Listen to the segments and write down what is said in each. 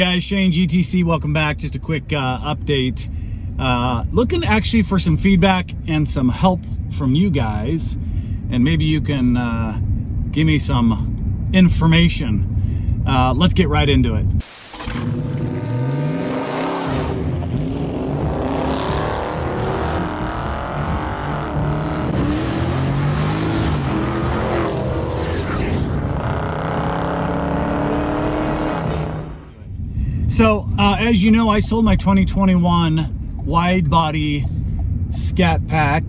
Guys, Shane GTC, welcome back. Just a quick update. Looking actually for some feedback and some help from you guys, and maybe you can give me some information. Let's get right into it. So, as you know, I sold my 2021 Widebody Scat pack.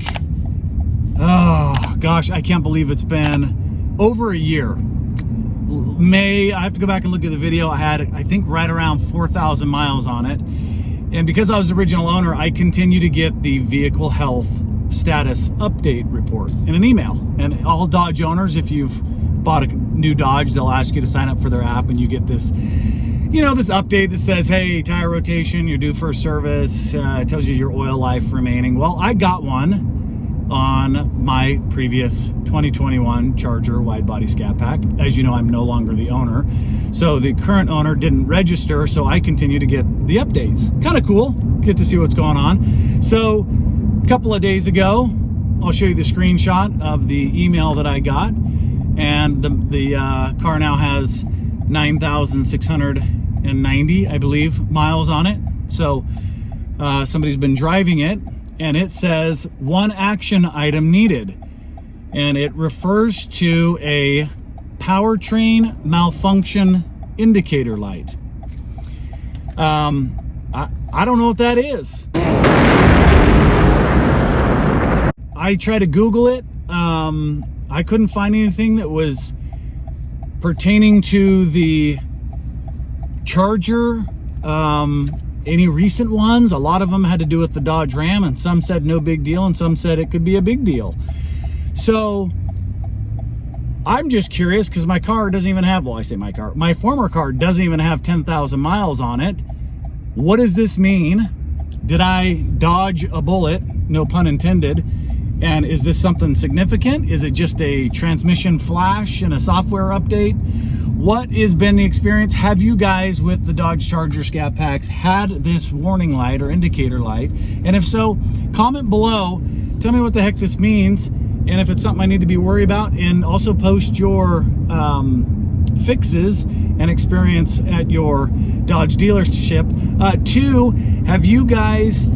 Oh, gosh, I can't believe it's been over a year. I have to go back and look at the video. I had, I think, right around 4,000 miles on it. And because I was the original owner, I continue to get the vehicle health status update report in an email. And all Dodge owners, if you've bought a new Dodge, they'll ask you to sign up for their app, and you get this, you know, this update that says, hey, tire rotation, you're due for a service. It tells you your oil life remaining. Well, I got one on my previous 2021 Charger Widebody Scat pack. As you know, I'm no longer the owner. So the current owner didn't register, so I continue to get the updates. Kind of cool, get to see what's going on. So a couple of days ago, I'll show you the screenshot of the email that I got. And the car now has 9,690, I believe, miles on it. So somebody's been driving it, and it says one action item needed, and it refers to a powertrain malfunction indicator light. I don't know what that is. I tried to Google it. I couldn't find anything that was pertaining to the Charger, any recent ones. A lot of them had to do with the Dodge Ram, and some said no big deal, and some said it could be a big deal. So I'm just curious, because my car doesn't even have, well, I say my car, my former car doesn't even have 10,000 miles on it. What does this mean? Did I dodge a bullet? No pun intended. And is this something significant? Is it just a transmission flash and a software update? What has been the experience? Have you guys with the Dodge Charger Scat packs had this warning light or indicator light? And if so, comment below. Tell me what the heck this means, and if it's something I need to be worried about. And also post your fixes and experience at your Dodge dealership. 2, have you guys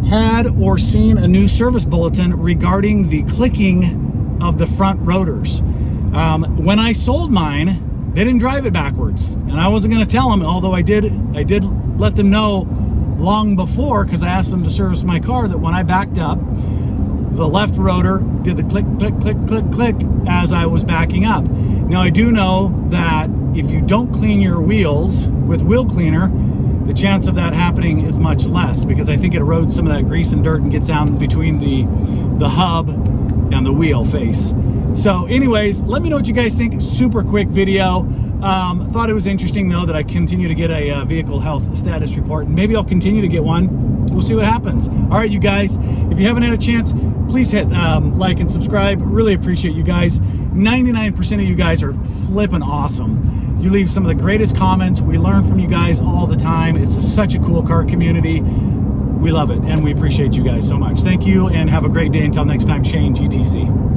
had or seen a new service bulletin regarding the clicking of the front rotors? When I sold mine, they didn't drive it backwards, and I wasn't going to tell them, although I did let them know long before, because I asked them to service my car, that when I backed up, the left rotor did the click, click, click, click, click as I was backing up. Now, I do know that if you don't clean your wheels with wheel cleaner, the chance of that happening is much less, because I think it erodes some of that grease and dirt and gets down between the hub and the wheel face. So anyways, let me know what you guys think. Super quick video. Thought it was interesting, though, that I continue to get a vehicle health status report. Maybe I'll continue to get one. We'll see what happens. All right, you guys, if you haven't had a chance, please hit like and subscribe. Really appreciate you guys. 99% of you guys are flipping awesome. You leave some of the greatest comments. We learn from you guys all the time. It's such a cool car community. We love it, and we appreciate you guys so much. Thank you, and have a great day. Until next time, Shane GTC.